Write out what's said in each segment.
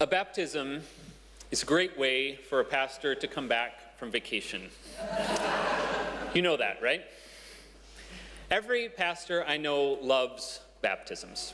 A baptism is a great way for a pastor to come back from vacation. You know that, right? Every pastor I know loves baptisms.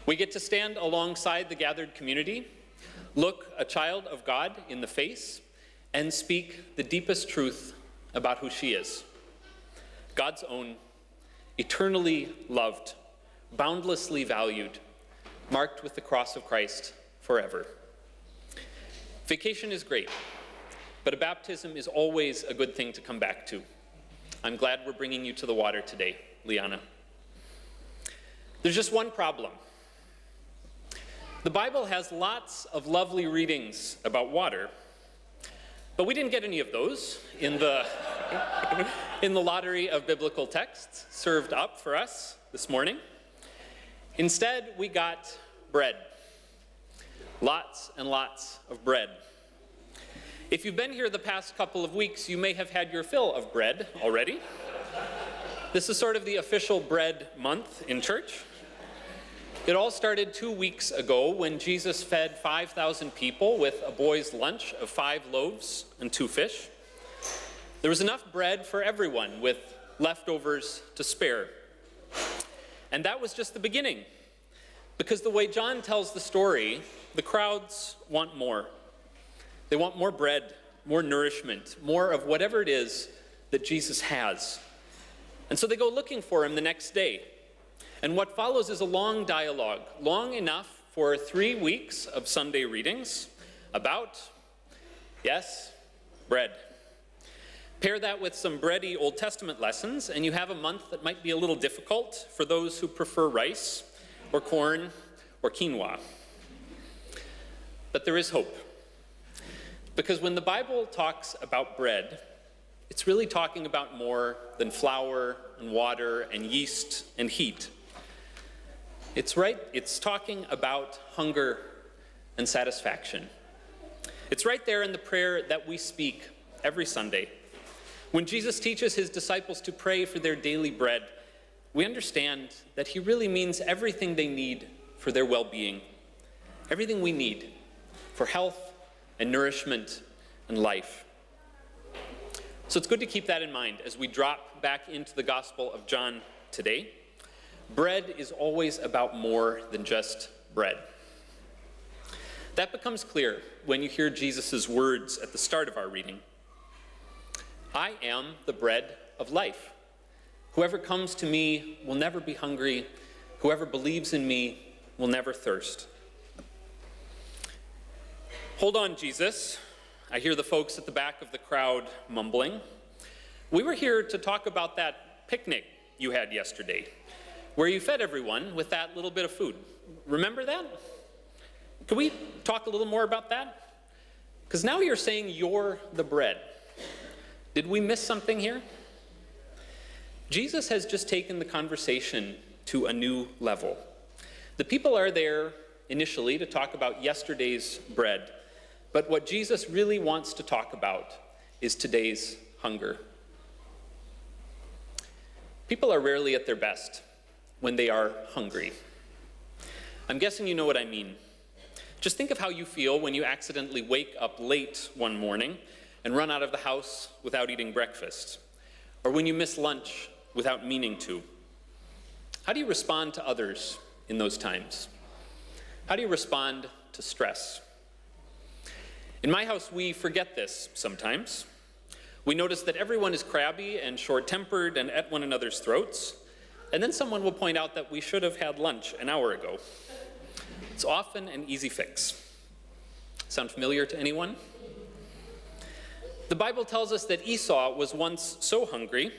We get to stand alongside the gathered community, look a child of God in the face, and speak the deepest truth about who she is. God's own, eternally loved, boundlessly valued, marked with the cross of Christ forever. Vacation is great, but a baptism is always a good thing to come back to. I'm glad we're bringing you to the water today, Liana. There's just one problem. The Bible has lots of lovely readings about water, but we didn't get any of those in the lottery of biblical texts served up for us this morning. Instead, we got bread. Lots and lots of bread. If you've been here the past couple of weeks, you may have had your fill of bread already. This is sort of the official bread month in church. It all started 2 weeks ago when Jesus fed 5,000 people with a boy's lunch of 5 loaves and 2 fish. There was enough bread for everyone with leftovers to spare. And that was just the beginning, because the way John tells the story, the crowds want more. They want more bread, more nourishment, more of whatever it is that Jesus has. And so they go looking for him the next day. And what follows is a long dialogue, long enough for 3 weeks of Sunday readings about, yes, bread. Pair that with some bready Old Testament lessons, and you have a month that might be a little difficult for those who prefer rice or corn or quinoa. But there is hope. Because when the Bible talks about bread, it's really talking about more than flour and water and yeast and heat. It's talking about hunger and satisfaction. It's right there in the prayer that we speak every Sunday. When Jesus teaches his disciples to pray for their daily bread, we understand that he really means everything they need for their well-being, everything we need for health and nourishment and life. So it's good to keep that in mind as we drop back into the Gospel of John today. Bread is always about more than just bread. That becomes clear when you hear Jesus' words at the start of our reading. I am the bread of life. Whoever comes to me will never be hungry. Whoever believes in me will never thirst. Hold on, Jesus. I hear the folks at the back of the crowd mumbling. We were here to talk about that picnic you had yesterday, where you fed everyone with that little bit of food. Remember that? Could we talk a little more about that? Because now you're saying you're the bread. Did we miss something here? Jesus has just taken the conversation to a new level. The people are there initially to talk about yesterday's bread, but what Jesus really wants to talk about is today's hunger. People are rarely at their best when they are hungry. I'm guessing you know what I mean. Just think of how you feel when you accidentally wake up late one morning and run out of the house without eating breakfast, or when you miss lunch without meaning to. How do you respond to others in those times? How do you respond to stress? In my house, we forget this sometimes. We notice that everyone is crabby and short-tempered and at one another's throats, and then someone will point out that we should have had lunch an hour ago. It's often an easy fix. Sound familiar to anyone? The Bible tells us that Esau was once so hungry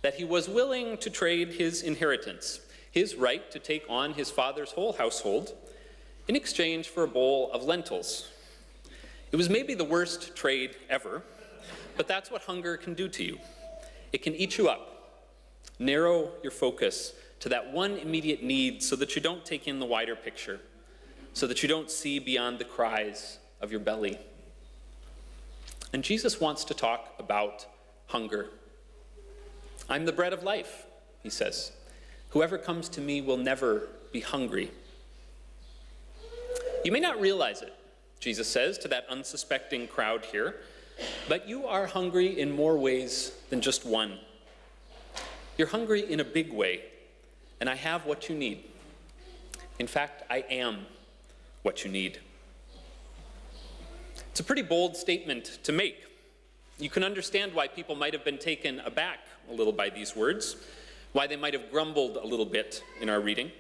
that he was willing to trade his inheritance, his right to take on his father's whole household, in exchange for a bowl of lentils. It was maybe the worst trade ever, but that's what hunger can do to you. It can eat you up, narrow your focus to that one immediate need so that you don't take in the wider picture, so that you don't see beyond the cries of your belly. And Jesus wants to talk about hunger. I'm the bread of life, he says. Whoever comes to me will never be hungry. You may not realize it, Jesus says to that unsuspecting crowd here, but you are hungry in more ways than just one. You're hungry in a big way, and I have what you need. In fact, I am what you need. It's a pretty bold statement to make. You can understand why people might have been taken aback a little by these words, why they might have grumbled a little bit in our reading.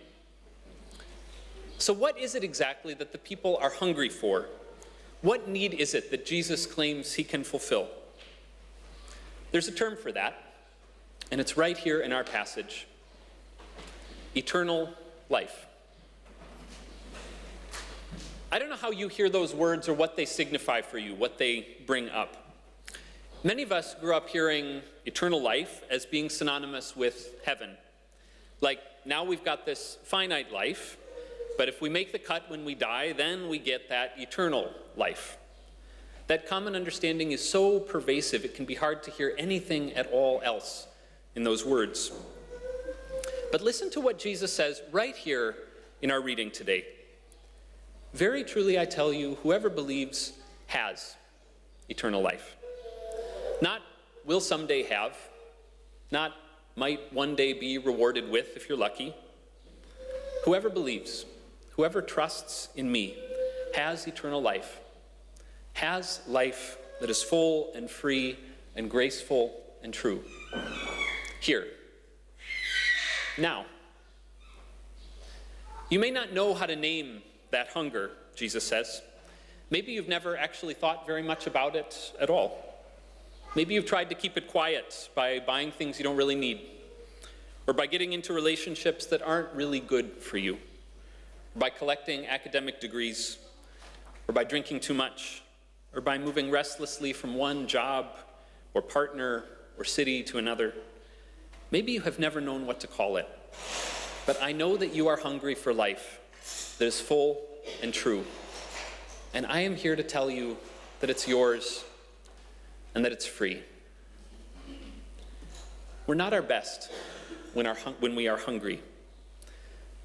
So what is it exactly that the people are hungry for? What need is it that Jesus claims he can fulfill? There's a term for that, and it's right here in our passage. Eternal life. I don't know how you hear those words or what they signify for you, what they bring up. Many of us grew up hearing eternal life as being synonymous with heaven. Like, now we've got this finite life, but if we make the cut when we die, then we get that eternal life. That common understanding is so pervasive, it can be hard to hear anything at all else in those words. But listen to what Jesus says right here in our reading today. Very truly I tell you, whoever believes has eternal life. Not will someday have, not might one day be rewarded with if you're lucky. Whoever believes, whoever trusts in me has eternal life, has life that is full and free and graceful and true. Here. Now. You may not know how to name that hunger, Jesus says. Maybe you've never actually thought very much about it at all. Maybe you've tried to keep it quiet by buying things you don't really need, or by getting into relationships that aren't really good for you, or by collecting academic degrees, or by drinking too much, or by moving restlessly from one job or partner or city to another. Maybe you have never known what to call it, but I know that you are hungry for life that is full and true. And I am here to tell you that it's yours and that it's free. We're not our best when we are hungry.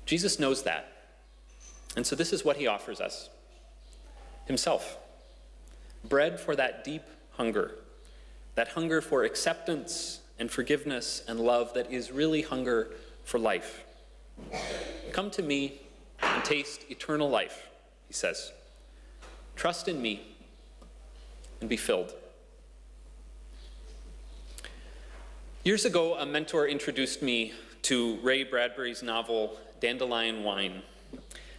Jesus knows that. And so this is what he offers us. Himself. Bread for that deep hunger. That hunger for acceptance and forgiveness and love that is really hunger for life. Come to me and taste eternal life, he says. Trust in me and be filled. Years ago, a mentor introduced me to Ray Bradbury's novel, Dandelion Wine,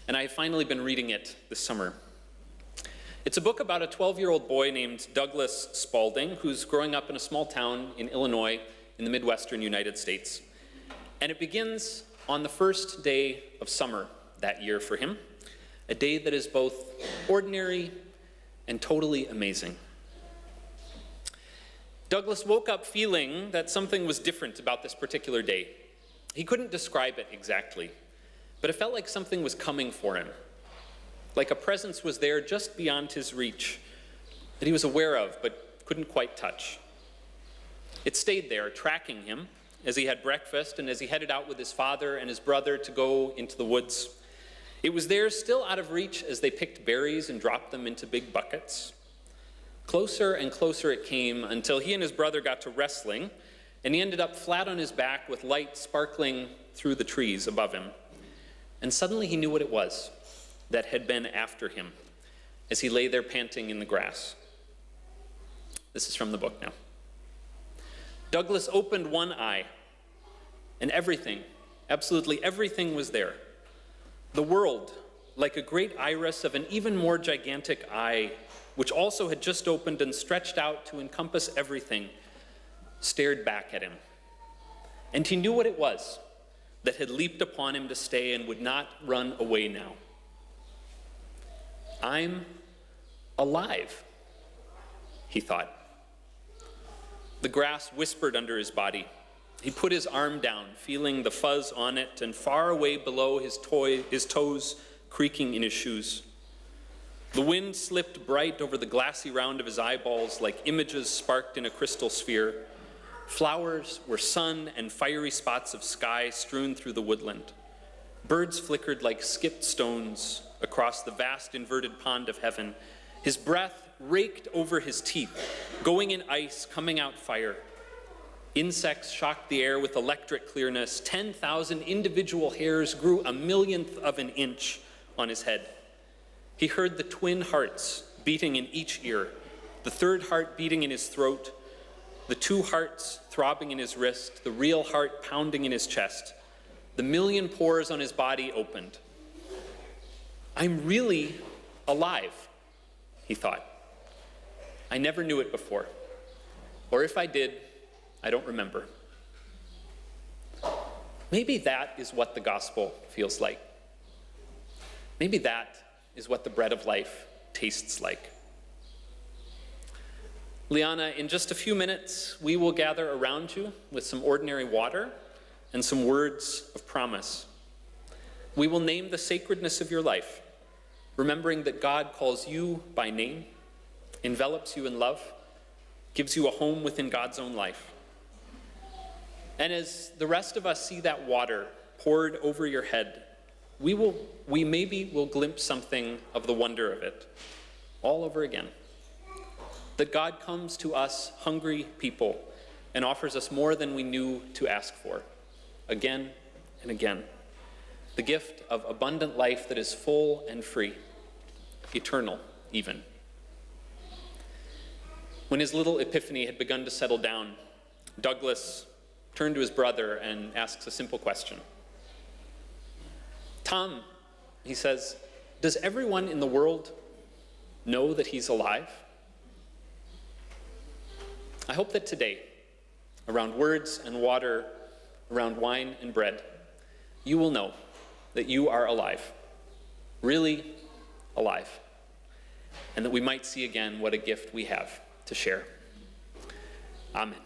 and I have finally been reading it this summer. It's a book about a 12-year-old boy named Douglas Spalding, who's growing up in a small town in Illinois in the Midwestern United States. And it begins on the first day of summer that year for him, a day that is both ordinary and totally amazing. Douglas woke up feeling that something was different about this particular day. He couldn't describe it exactly, but it felt like something was coming for him, like a presence was there just beyond his reach that he was aware of but couldn't quite touch. It stayed there, tracking him as he had breakfast and as he headed out with his father and his brother to go into the woods. It was there, still out of reach, as they picked berries and dropped them into big buckets. Closer and closer it came until he and his brother got to wrestling, and he ended up flat on his back with light sparkling through the trees above him. And suddenly he knew what it was that had been after him as he lay there panting in the grass. This is from the book now. Douglas opened one eye, and everything, absolutely everything was there. The world, like a great iris of an even more gigantic eye, which also had just opened and stretched out to encompass everything, stared back at him. And he knew what it was that had leaped upon him to stay and would not run away now. I'm alive, he thought. The grass whispered under his body. He put his arm down, feeling the fuzz on it, and far away below his toes creaking in his shoes. The wind slipped bright over the glassy round of his eyeballs like images sparked in a crystal sphere. Flowers were sun and fiery spots of sky strewn through the woodland. Birds flickered like skipped stones across the vast inverted pond of heaven. His breath raked over his teeth, going in ice, coming out fire. Insects shocked the air with electric clearness. 10,000 individual hairs grew a millionth of an inch on his head. He heard the twin hearts beating in each ear, the third heart beating in his throat, the two hearts throbbing in his wrist, the real heart pounding in his chest. The million pores on his body opened. I'm really alive, he thought. I never knew it before. Or if I did, I don't remember. Maybe that is what the gospel feels like. Maybe that is what the bread of life tastes like. Liana, in just a few minutes, we will gather around you with some ordinary water and some words of promise. We will name the sacredness of your life, remembering that God calls you by name, envelops you in love, gives you a home within God's own life. And as the rest of us see that water poured over your head, we maybe will glimpse something of the wonder of it all over again. That God comes to us hungry people and offers us more than we knew to ask for, again and again. The gift of abundant life that is full and free, eternal even. When his little epiphany had begun to settle down, Douglas turned to his brother and asks a simple question. Tom, he says, does everyone in the world know that he's alive? I hope that today, around words and water, around wine and bread, you will know that you are alive, really alive, and that we might see again what a gift we have to share. Amen.